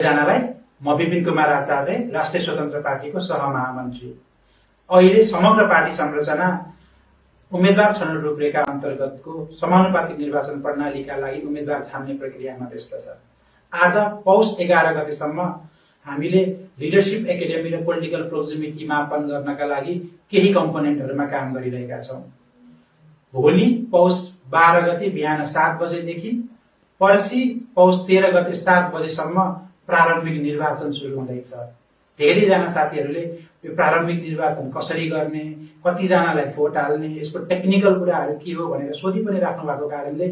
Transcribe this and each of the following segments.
जनालाई म विपिन कुमार आचार्य, राष्ट्रिय स्वतन्त्र पार्टीको सहमहामन्त्री। अहिले समग्र पार्टी संरचना उम्मेद्वार छनौट रूपरेखा अन्तर्गतको समानुपातिक निर्वाचन प्रणालीका लागि उम्मेद्वार छान्ने प्रक्रियामा व्यस्त छ। आज पौष 11 गतेसम्म हामीले लिडरशिप एकाडेमी र पोलिटिकल प्रोक्सिमिटी मापन गर्नका लागि केही कम्पोनेन्टहरुमा काम गरिरहेका छौं। भोलि पौष 12 गते बिहान 7 बजेदेखि पर्सि पौष 13 गते 7 बजेसम्म प्रारम्भिक निर्वाचन सुरु हुँदैछ। धेरै जना साथीहरूले यो प्रारम्भिक निर्वाचन कसरी गर्ने, कति जनालाई भोट हाल्ने, यसको टेक्निकल कुराहरू के हो भनेर सोधि पनि राख्नु भएको कारणले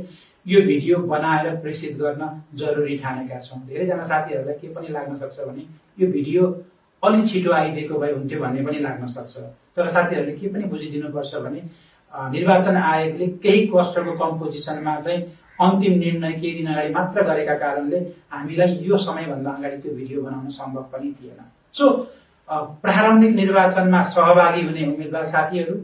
यो भिडियो बनाएर प्रेषित गर्न जरुरी ठानेका छौं। धेरै जना साथीहरूलाई के पनि लाग्न सक्छ भने यो भिडियो अलि छिटो आइदिएको भए हुन्थ्यो भन्ने पनि लाग्न सक्छ। तर साथीहरूले के पनि बुझिदिनु पर्छ भने निर्वाचन आयोगले केही क्लस्टरको कम्पोजिसनमा चाहिँ अन्तिम निर्णय केही दिन अगाडि मात्र गरेका कारणले हामीलाई यो समयभन्दा अगाडि त्यो भिडियो बनाउन सम्भव पनि थिएन। सो प्रारम्भिक निर्वाचनमा सहभागी हुने उम्मेद्वार साथीहरू,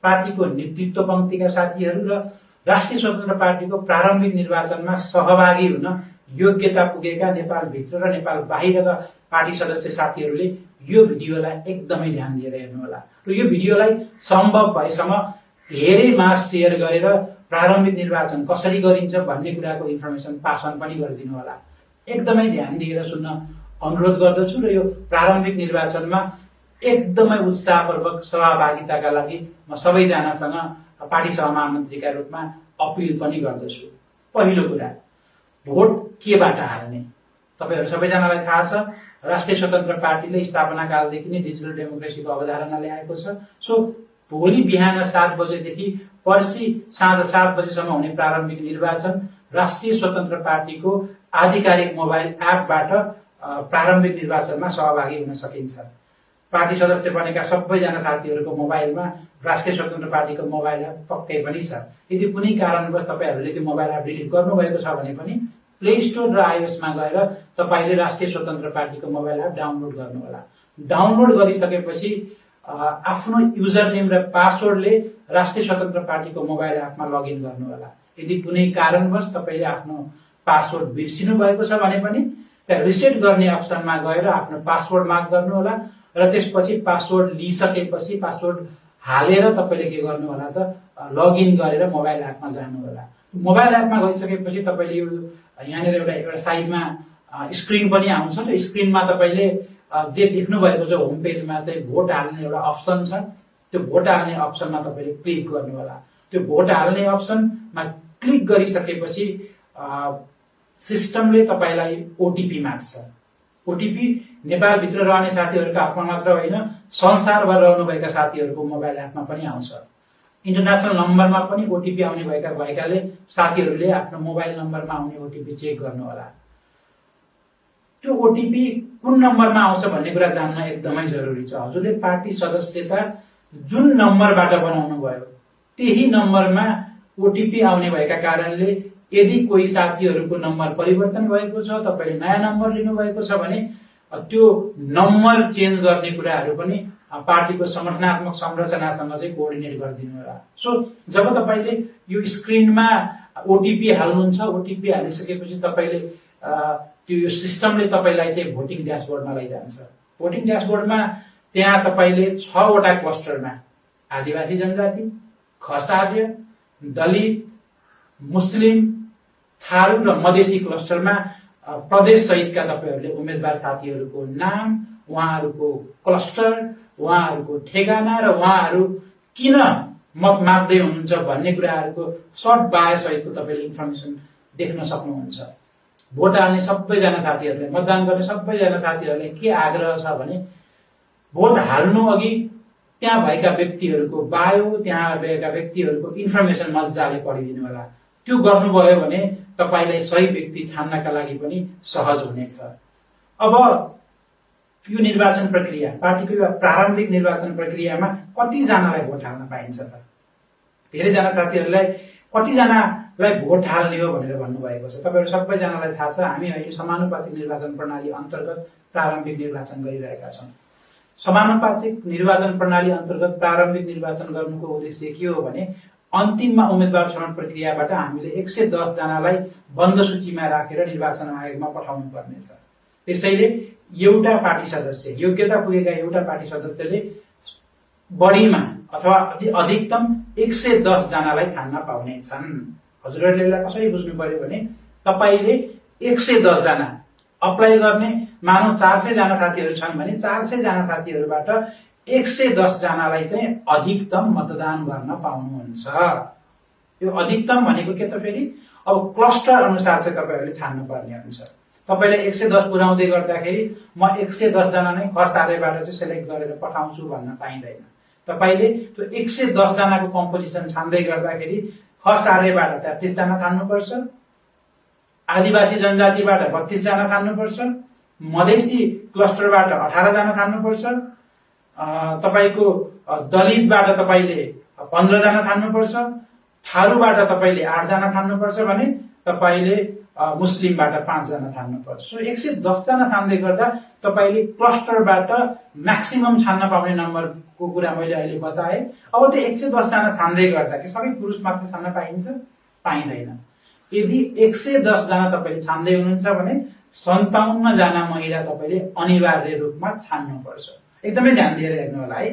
पार्टीको नेतृत्व पंक्तिका साथीहरू र राष्ट्रिय स्वतन्त्र पार्टीको प्रारम्भिक निर्वाचनमा सहभागी हुन योग्यता पुगेका नेपालभित्र र नेपाल बाहिरका पार्टी सदस्य साथीहरूले यो भिडियोलाई एकदमै ध्यान दिएर हेर्नुहोला र यो भिडियोलाई सम्भव भएसम्म धेरै मास शेयर गरेर प्रारम्भिक निर्वाचन कसरी गरिन्छ भन्ने कुराको इन्फर्मेसन पास अन पनि गरिदिनु होला। एकदमै ध्यान दिएर सुन्न अनुरोध गर्दछु र यो प्रारम्भिक निर्वाचनमा एकदमै उत्साहपूर्वक सहभागिताका लागि म सबैजनासँग पार्टी सहमहामन्त्रीका रूपमा अपिल पनि गर्दछु। पहिलो कुरा, भोट केबाट हाल्ने? तपाईहरु सबैजनालाई थाहा छ, राष्ट्रिय स्वतन्त्र पार्टीले स्थापना कालदेखि नै डिजिटल डेमोक्रेसीको अवधारणा ल्याएको छ। सो भोलि बिहान 7 बजेदेखि पर्सि साँझ 7 बजेसम्म हुने प्रारम्भिक निर्वाचन राष्ट्रिय स्वतन्त्र पार्टीको आधिकारिक मोबाइल एपबाट प्रारम्भिक निर्वाचनमा सहभागी हुन सकिन्छ। पार्टी सदस्य बनेका सबैजना साथीहरूको मोबाइलमा राष्ट्रिय स्वतन्त्र पार्टीको मोबाइल एप पक्कै पनि छ। यदि कुनै कारणवश तपाईहरुले त्यो मोबाइल एप डिलिट गर्नुभएको छ भने पनि प्ले स्टोर र आइओएस मा गएर तपाईले राष्ट्रिय स्वतन्त्र पार्टीको मोबाइल एप डाउनलोड गर्नुहोला। डाउनलोड गरिसकेपछि आफ्नो युजर नेम र पासवर्डले राष्ट्रिय स्वतन्त्र पार्टीको मोबाइल एपमा लगइन गर्नुहोला। यदि कुनै कारणवश तपाईले आफ्नो पासवर्ड बिर्सिनु भएको छ भने पनि त्यहाँ रिसेट गर्ने अप्सनमा गएर आफ्नो पासवर्ड मार्क गर्नुहोला र त्यसपछि पासवर्ड लिइसकेपछि पासवर्ड हालेर तपाईले के गर्नु होला त लगइन गरेर मोबाइल एपमा जानु होला। मोबाइल एपमा गइसकेपछि तपाईले यो यहाँनिर एउटा साइडमा स्क्रिन पनि आउँछ र स्क्रिनमा तपाईले जे देख्नु भएको छ होम पेजमा चाहिँ भोट हाल्ने एउटा अप्सन छ। त्यो भोट हाल्ने अप्सनमा तपाईले क्लिक गर्नु होला। त्यो भोट हाल्ने अप्सनमा क्लिक गरिसकेपछि सिस्टमले तपाईलाई ओटीपी माग्छ। ओटीपी नेपालभित्र रहने साथीहरूको हातमा मात्र होइन, संसारभर रहनुभएका साथीहरूको मोबाइल एपमा पनि आउँछ। इन्टरनेशनल नम्बरमा पनि ओटीपी आउने भएकाले साथीहरूले आफ्नो मोबाइल नम्बरमा आउने ओटीपी चेक गर्नु होला। त्यो ओटीपी कुन नम्बरमा आउँछ भन्ने कुरा जान्न एकदमै जरुरी छ। हजुरले पार्टी सदस्यता जुन नम्बरबाट बनाउनु भयो त्यही नम्बरमा ओटीपी आउने भएका कारणले यदि कोही साथीहरूको नम्बर परिवर्तन भएको छ, तपाईले नयाँ नम्बर लिनु भएको छ भने त्यो नम्बर चेन्ज गर्ने कुराहरू पनि पार्टीको संगठनात्मक संरचनासँग चाहिँ कोअर्डिनेट गरिदिनु होला। सो जब तपाईले यो स्क्रिनमा ओटीपी हाल्नुहुन्छ, ओटीपी हालिसकेपछि तपाईले त्यो सिस्टमले तपाईलाई चाहिँ भोटिङ ड्याशबोर्डमा लैजान्छ। भोटिङ ड्याशबोर्डमा त्यहाँ तपाईले 6 वटा क्लस्टरमा आदिवासी जनजाति, खसार्य, दलित, मुस्लिम, थारू र मधेसी क्लस्टरमा प्रदेश सहितका तपाईहरुले उम्मेदवार साथीहरूको नाम, उहाँहरूको क्लस्टर, उहाँहरूको ठेगाना र उहाँहरू किन मत माग्दै हुनुहुन्छ भन्ने कुराहरूको सर्ट बायो सहितको तपाईले इन्फर्मेसन देख्न सक्नुहुन्छ। भोट हाल्ने सबैजना साथीहरूले, मतदान गर्ने सबैजना साथीहरूले के आग्रह छ भने भोट हाल्नु अघि त्यहाँ भएका व्यक्तिहरूको बायो, त्यहाँ भएका व्यक्तिहरूको इन्फर्मेसन मजाले पढिदिनु होला। त्यो गर्नुभयो भने तपाईलाई सही व्यक्ति छान्नका लागि पनि सहज हुनेछ। अब यो निर्वाचन प्रक्रिया, पार्टीको यो प्रारम्भिक निर्वाचन प्रक्रियामा कति जनालाई भोट हाल्न पाइन्छ त? धेरै जना साथीहरूलाई कति जनालाई भोट हाल्ने हो भनेर भन्नुभएको छ। तपाईहरु सबैजनालाई थाहा छ, हामी अहिले समानुपातिक निर्वाचन प्रणाली अन्तर्गत प्रारम्भिक निर्वाचन गरिरहेका छौं। समानुपातिक निर्वाचन प्रणाली अन्तर्गत प्रारम्भिक निर्वाचन गर्नुको उद्देश्य के हो भने अन्तिममा उम्मेदवार छनौट प्रक्रियाबाट हामीले 110 जनालाई बन्द सूचीमा राखेर निर्वाचन आयोगमा पठाउनु पर्नेछ। त्यसैले एउटा पार्टी सदस्य, योग्यता पुगेका एउटा पार्टी सदस्यले बढीमा अथवा अधिकतम 110 जनालाई छान्न पाउने छन्। हजुरहरूले यसलाई कसरी बुझ्नु पर्यो भने तपाईले 110 जना अप्लाई गर्ने, मानौ 400 जना साथीहरू छन् भने 400 जना साथीहरूबाट 110 जनालाई चाहिँ अधिकतम मतदान गर्न पाउनुहुन्छ। यो अधिकतम भनेको के त फेरि अब क्लस्टर अनुसार चाहिँ तपाईहरुले छान्नु पर्ने हुन्छ। तपाईले 110 पुर्याउँदै गर्दाखेरि म 110 जना नै खसारेबाट चाहिँ सेलेक्ट गरेर पठाउँछु भन्न पाइँदैन। तपाईले त्यो 110 जनाको कम्पोजिसन छान्दै गर्दाखेरि खसारेबाट 33 जना छान्नुपर्छ, आदिवासी जनजातिबाट 32 जना छान्नुपर्छ, मधेसी क्लस्टरबाट 18 जना छान्नुपर्छ, तपाईको दलितबाट तपाईले 15 जना छान्नुपर्छ, थारूबाट तपाईले 8 जना छान्नुपर्छ भने तपाईले मुस्लिमबाट 5 जना छान्नुपर्छ। सो 110 जना छान्दै गर्दा तपाईले क्लस्टरबाट म्याक्सिमम छान्न पाउने नम्बरको कुरा मैले अहिले बताएँ। अब त्यो 110 जना छान्दै गर्दा के सबै पुरुष मात्र छान्न पाइन्छ? पाइँदैन। यदि 110 जना तपाईले छान्दै हुनुहुन्छ भने 57 जना महिला तपाईले अनिवार्य रूपमा छान्नुपर्छ। एकदमै ध्यान दिएर हेर्नु होला है।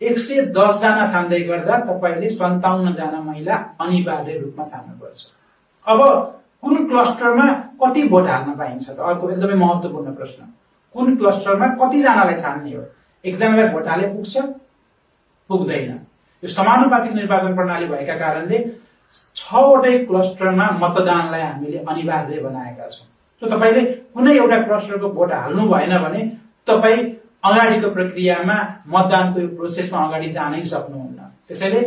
110 जना छान्दै गर्दा तपाईले 57 जना महिला अनिवार्य रूपमा छान्नुपर्छ। अब कुन क्लस्टरमा कति भोट हाल्न पाइन्छ त? अर्को एकदमै महत्त्वपूर्ण प्रश्न। कुन क्लस्टरमा कति जनालाई छान्ने हो? एकजनालाई भोट हाले पुग्छ? पुग्दैन। यो समानुपातिक निर्वाचन प्रणाली भएका कारणले 6 वटै क्लस्टरमा मतदानलाई हामीले अनिवार्य बनाएका छौं। सो तपाईले कुनै एउटा क्लस्टरको भोट हाल्नु भएन भने तपाई अगाडिको प्रक्रियामा मतदानको यो प्रोसेसमा अगाडि जानै सक्नुहुन्न। त्यसैले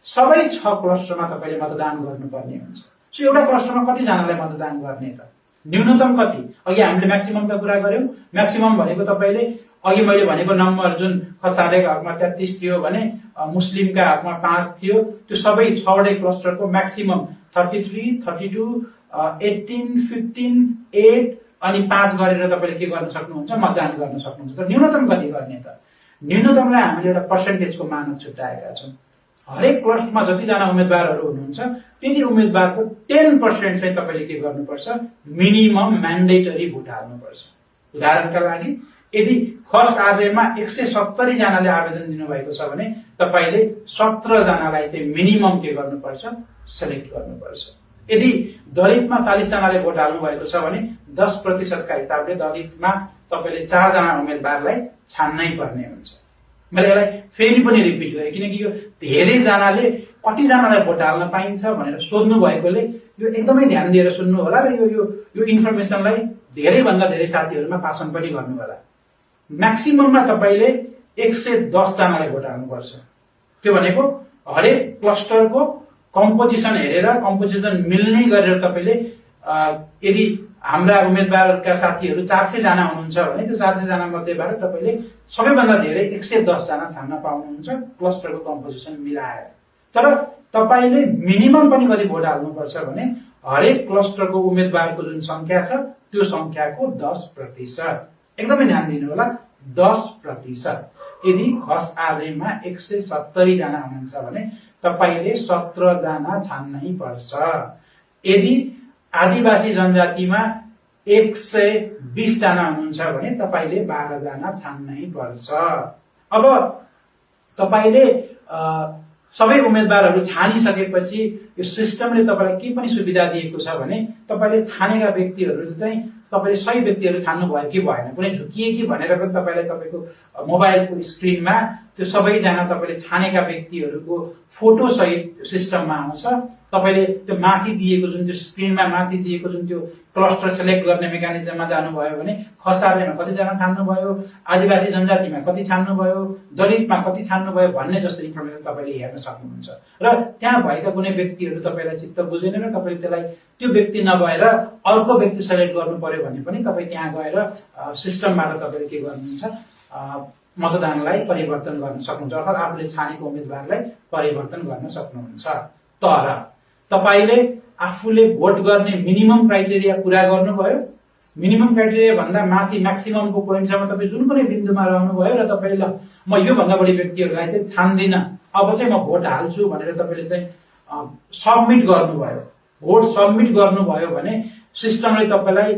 सबै 6 क्लस्टरमा तपाईले मतदान गर्नुपर्ने हुन्छ। सो एउटा क्लस्टरमा कति जनालाई मतदान गर्ने त? न्यूनतम कति? अघि हामीले म्याक्सिममको कुरा गर्यौं। म्याक्सिमम भनेको तपाईले अघि मैले भनेको नम्बर जुन खसारेको हकमा 33 थियो भने मुस्लिमका हकमा 5 थियो, त्यो सबै 6 वटै क्लस्टरको म्याक्सिमम 33, 32, 18, 15, 8 अनि 5 गरेर तपाईले के गर्न सक्नुहुन्छ? मतदान गर्न सक्नुहुन्छ। तर न्यूनतम कति गर्ने त? न्यूनतमलाई हामीले एउटा पर्सेन्टेजको मानक छुट्याएका छौं। हरेक क्लस्टरमा जति जना उम्मेदवारहरू हुनुहुन्छ त्यति उम्मेदवारको 10% चाहिँ तपाईले के गर्नुपर्छ? मिनिमम म्यान्डेटरी भोट हाल्नुपर्छ। उदाहरणका लागि यदि खस आर्यमा 170 जनाले आवेदन दिनुभएको छ भने तपाईले 17 जनालाई चाहिँ मिनिमम के गर्नुपर्छ? सेलेक्ट गर्नुपर्छ। यदि दलितमा 40 जनाले भोट हाल्नु भएको छ भने 10% का हिसाबले दलितमा तपाईले 4 जना उम्मेदवारलाई छान्नै पर्ने हुन्छ। मैले यसलाई फेरि पनि रिपिट गरेँ किनकि यो धेरै जनाले कति जनालाई भोट हाल्न पाइन्छ भनेर सोध्नु भएकोले यो एकदमै ध्यान दिएर सुन्नु होला र यो इन्फर्मेसनलाई धेरै भन्दा धेरै साथीहरुमा पासन पनि गर्नु होला। म्याक्सिमममा तपाईले 110 जनालाई भोट हाल्नुपर्छ। त्यो भनेको हरेक क्लस्टरको कम्पोजिसन हेरेर कम्पोजिसन मिल्ने गरेर तपाईले यदि हाम्रा उम्मेदवारका साथीहरु 400 जना हुनुहुन्छ भने त्यो 400 जना मध्येबाट तपाईले सबैभन्दा धेरै 110 जना छान्न पाउनुहुन्छ क्लस्टरको कम्पोजिसन मिलाएर। तर तपाईले मिनिमम पनि कति भोट हाल्नुपर्छ भने हरेक क्लस्टरको उम्मेदवारको जुन संख्या छ त्यो संख्याको 10%। एकदमै ध्यान दिनु होला, 10%। यदि खस आर्यमा 170 जना हुनुहुन्छ भने तपाईले 17 जना छान्नै पर्छ। यदि आदिवासी जनजातिमा 120 जना हुनुहुन्छ भने तपाईले 12 जना छान्नै पर्छ। अब तपाईले सबै उम्मेदवारहरू छानिसकेपछि यो सिस्टमले तपाईलाई के पनि सुविधा दिएको छ भने तपाईले छानेका व्यक्तिहरू चाहिँ तपाईले सही व्यक्तिहरू छान्नु भयो कि भएन, कुनै झुकिए कि भनेर पनि तपाईलाई तपाईको मोबाइलको स्क्रिनमा त्यो सबै जना तपाईले छानेका व्यक्तिहरूको फोटो सहित सिस्टममा आउँछ। तपाईले त्यो माथि दिएको जुन त्यो स्क्रिनमा माथि दिएको जुन त्यो क्लस्टर सेलेक्ट गर्ने मेकानिजममा जानुभयो भने खसारेमा कति जना छान्नुभयो, आदिवासी जनजातिमा कति छान्नुभयो, दलितमा कति छान्नुभयो भन्ने जस्तो इन्फर्मेसन तपाईले हेर्न सक्नुहुन्छ। र त्यहाँ भएका कुनै व्यक्तिहरू तपाईलाई चित्त बुझेन र तपाईले त्यसलाई त्यो व्यक्ति नभएर अर्को व्यक्ति सेलेक्ट गर्नु पर्यो भने पनि तपाई त्यहाँ गएर सिस्टमबाट तपाईले के गर्नुहुन्छ? मतदानलाई परिवर्तन गर्न सक्नुहुन्छ, अर्थात आफूले छानेको उम्मेदवारलाई परिवर्तन गर्न सक्नुहुन्छ। तर तपाईले आफूले भोट गर्ने मिनिमम क्राइटेरिया पूरा गर्नुभयो। मिनिमम क्राइटेरिया भन्दा माथि म्याक्सिममको पोइन्टसम्म तपाई जुन कुनै बिन्दुमा रहनुभयो र तपाईले म यो भन्दा बढी व्यक्तिहरूलाई चाहिँ छान्दिन, अब चाहिँ म भोट हाल्छु भनेर तपाईले चाहिँ सबमिट गर्नुभयो। भोट सबमिट गर्नुभयो भने सिस्टमले तपाईलाई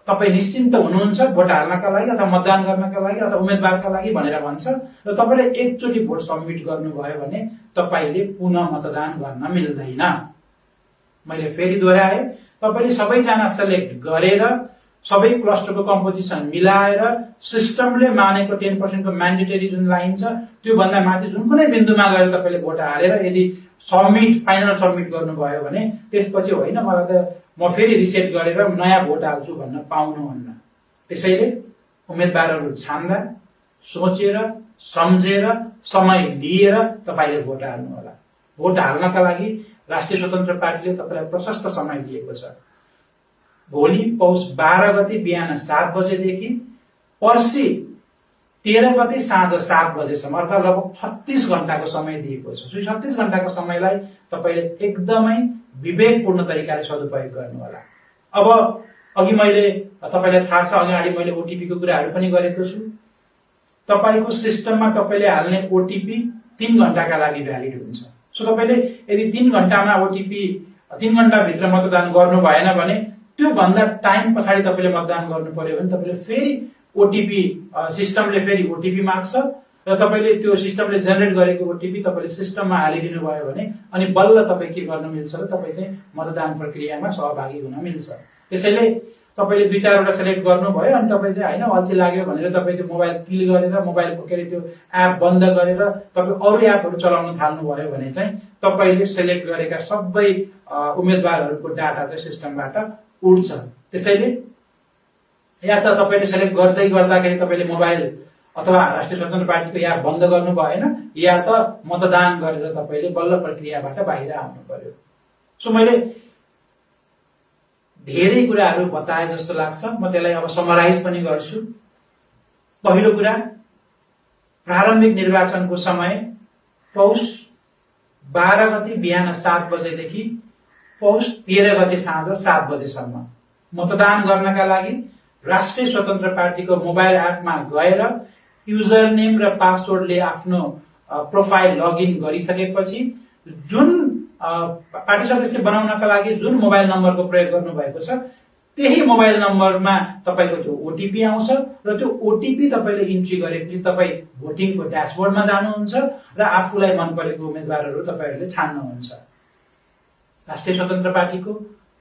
तपाईँ निश्चिन्त हुनुहुन्छ भोट हाल्नका लागि अथवा मतदान गर्नका लागि अथवा उम्मेदवारका लागि भनेर भन्छ र तपाईँले एकचोटि भोट सबमिट गर्नुभयो भने तपाईँले पुनः मतदान गर्न मिल्दैन। मैले फेरि दोहोऱ्याएँ, तपाईँले सबैजना सेलेक्ट गरेर सबै क्लस्टरको कम्पोजिसन मिलाएर सिस्टमले मानेको 10% को म्यान्डेटरी जुन लाइन छ त्यो भन्दा माथि जुन कुनै बिन्दुमा गएर तपाईँले भोट हालेर यदि फाइनल सबमिट गर्नुभयो भने त्यसपछि होइन मलाई त म फेरि रिसेट गरेर नयाँ भोट हाल्छु भन्न पाउनुहुन्न। त्यसैले उम्मेदवारहरू छान्दा सोचेर सम्झेर समय लिएर तपाईँले भोट हाल्नु होला। भोट हाल्नका लागि राष्ट्रिय स्वतन्त्र पार्टीले तपाईँलाई प्रशस्त समय दिएको छ। भोलि पौष 12 गते बिहान 7 बजेदेखि पर्सि 13 गते साँझ 7 बजेसम्म अर्थात् लगभग 36 घण्टाको समय दिएको छ। 36 घण्टाको समयलाई तपाईँले एकदमै विवेकपूर्ण तरिकाले सदुपयोग गर्नु होला। अब अघि मैले तपाईँलाई थाहा छ अगाडि मैले ओटिपी को कुराहरू पनि गरेको छु। तपाईँको सिस्टममा तपाईँले हाल्ने ओटिपी 3 घण्टाका लागि भ्यालिड हुन्छ। सो तपाईँले यदि 3 घण्टामा ओटिपी 3 घण्टाभित्र मतदान गर्नु भएन भने त्यो भन्दा टाइम पछाडि तपाईँले मतदान गर्नु पर्यो भने तपाईँले फेरि ओटिपी सिस्टमले फेरि ओटिपी माग्छ र तपाईँले त्यो सिस्टमले जेनेरेट गरेको ओटिपी तपाईँले सिस्टममा हालिदिनु भयो भने अनि बल्ल तपाईँ के गर्न मिल्छ र तपाईँ चाहिँ मतदान प्रक्रियामा सहभागी हुन मिल्छ। त्यसैले तपाईँले 2-4 सेलेक्ट गर्नुभयो अनि तपाईँ चाहिँ होइन अल्छी लाग्यो भनेर तपाईँ त्यो मोबाइल किल गरेर मोबाइलको के अरे त्यो एप बन्द गरेर तपाईँ अरू एपहरू चलाउन थाल्नुभयो भने चाहिँ तपाईँले सेलेक्ट गरेका सबै उम्मेदवारहरूको डाटा चाहिँ सिस्टमबाट उड्छ। त्यसैले या त तपाईँले सेलेक्ट गर्दै गर्दाखेरि तपाईँले मोबाइल अथवा राष्ट्रिय स्वतन्त्र पार्टीको एप बन्द गर्नु भएन या त मतदान गरेर तपाईँले बल्ल प्रक्रियाबाट बाहिर आउनु पर्यो। सो मैले धेरै कुराहरू बताए जस्तो लाग्छ। म त्यसलाई अब समराइज पनि गर्छु। पहिलो कुरा, प्रारम्भिक निर्वाचनको समय पौष 12 गते बिहान 7 बजेदेखि पौष 13 गते साँझ 7 बजेसम्म मतदान गर्नका लागि राष्ट्रिय स्वतन्त्र पार्टीको मोबाइल एपमा गएर युजर नेम र पासवर्डले आफ्नो प्रोफाइल लगइन गरिसकेपछि जुन पार्टी सदस्य बनाउनका लागि जुन मोबाइल नम्बरको प्रयोग गर्नुभएको छ त्यही मोबाइल नम्बरमा तपाईँको त्यो ओटिपी आउँछ र त्यो ओटिपी तपाईँले इन्ट्री गरेपछि तपाईँ भोटिङको ड्यासबोर्डमा जानुहुन्छ र आफूलाई मन परेको उम्मेदवारहरू तपाईँहरूले छान्नुहुन्छ। राष्ट्रिय स्वतन्त्र पार्टीको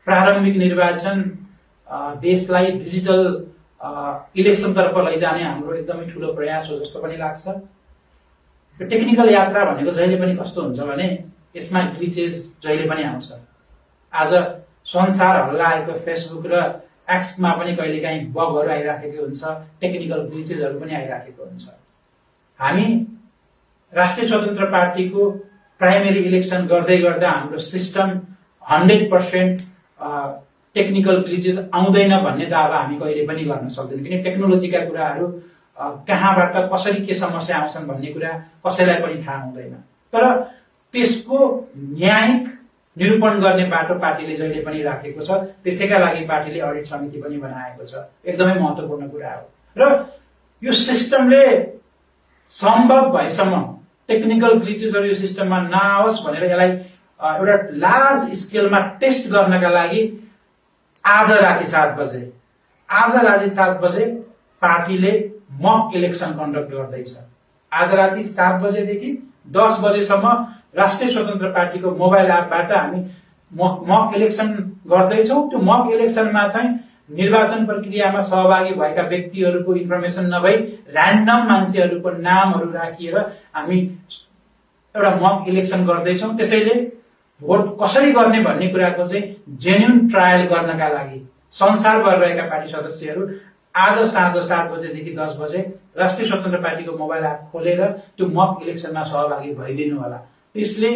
प्रारम्भिक निर्वाचन देशलाई डिजिटल इलेक्सनतर्फ लैजाने हाम्रो एकदमै ठूलो प्रयास हो जस्तो पनि लाग्छ। टेक्निकल यात्रा भनेको जहिले पनि कस्तो हुन्छ भने यसमा ग्लिचेस जहिले पनि आउँछ। आज संसार हल्लाएको फेसबुक र एक्समा पनि कहिलेकाहीँ बगहरू आइराखेको हुन्छ, टेक्निकल ग्लिचेसहरू पनि आइराखेको हुन्छ। हामी राष्ट्रिय स्वतन्त्र पार्टीको प्राइमेरी इलेक्सन गर्दै गर्दा हाम्रो सिस्टम 100% टेक्निकल ग्लिचेस आउँदैन भन्ने दावा हामी कहिले पनि गर्न सक्दैनौँ, किन टेक्नोलोजीका कुराहरू कहाँबाट कसरी के समस्या आउँछन् भन्ने कुरा कसैलाई पनि थाहा हुँदैन। तर त्यसको न्यायिक निरूपण गर्ने बाटो पार्टीले जहिले पनि राखेको छ। त्यसैका लागि पार्टीले अडिट समिति पनि बनाएको छ। एकदमै महत्त्वपूर्ण कुरा हो र यो सिस्टमले सम्भव भएसम्म टेक्निकल ग्लिचेसहरू यो सिस्टममा नआओस् भनेर यसलाई एउटा लार्ज स्केलमा टेस्ट गर्नका लागि आज राति 7 बजे पार्टीले मक इलेक्सन कन्डक्ट गर्दैछ। आज राति 7 बजेदेखि 10 बजेसम्म राष्ट्रिय स्वतन्त्र पार्टीको मोबाइल एपबाट हामी मक इलेक्सन गर्दैछौँ। त्यो मक इलेक्सनमा चाहिँ निर्वाचन प्रक्रियामा सहभागी भएका व्यक्तिहरूको इन्फर्मेसन नभई र्यान्डम मान्छेहरूको नामहरू राखिएर हामी एउटा मक इलेक्सन गर्दैछौँ। त्यसैले भोट कसरी गर्ने भन्ने कुराको चाहिँ जेन्युन ट्रायल गर्नका लागि संसारभर रहेका पार्टी सदस्यहरू आज साँझ 7 बजेदेखि 10 बजे राष्ट्रिय स्वतन्त्र पार्टीको मोबाइल एप खोलेर त्यो मक इलेक्सनमा सहभागी भइदिनु होला। त्यसले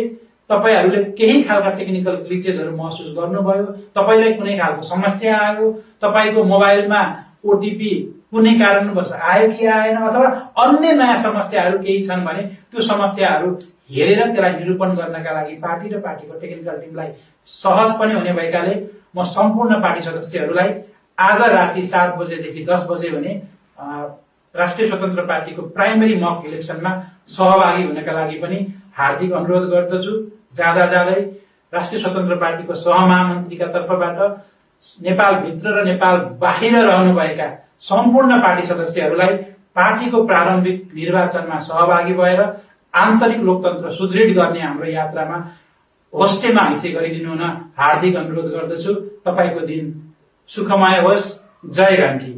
तपाईहरूले केही खालका टेक्निकल ग्लिचेसहरू महसुस गर्नुभयो, तपाईलाई कुनै खालको समस्या आयो, तपाईको मोबाइलमा ओटिपी कुनै कारणवश आयो कि आएन अथवा अन्य नयाँ समस्याहरू केही छन् भने त्यो समस्याहरू हेरेर त्यसलाई निरूपण गर्नका लागि पार्टी र पार्टीको टेक्निकल टिमलाई सहज पनि हुने भएकाले म सम्पूर्ण पार्टी सदस्यहरूलाई आज राति 7 बजेदेखि 10 बजे हुने राष्ट्रिय स्वतन्त्र पार्टीको प्राइमेरी मक इलेक्सनमा सहभागी हुनका लागि पनि हार्दिक अनुरोध गर्दछु। जाँदा जाँदै राष्ट्रिय स्वतन्त्र पार्टीको सहमहामन्त्रीका तर्फबाट नेपालभित्र र नेपाल बाहिर रहनुभएका सम्पूर्ण पार्टी सदस्यहरूलाई पार्टीको प्रारम्भिक निर्वाचनमा सहभागी भएर आन्तरिक लोकतन्त्र सुदृढ गर्ने हाम्रो यात्रामा होस्टेमा हैसे गरिदिनु हुन हार्दिक अनुरोध गर्दछु। तपाईको दिन सुखमय होस्। जय गान्धी।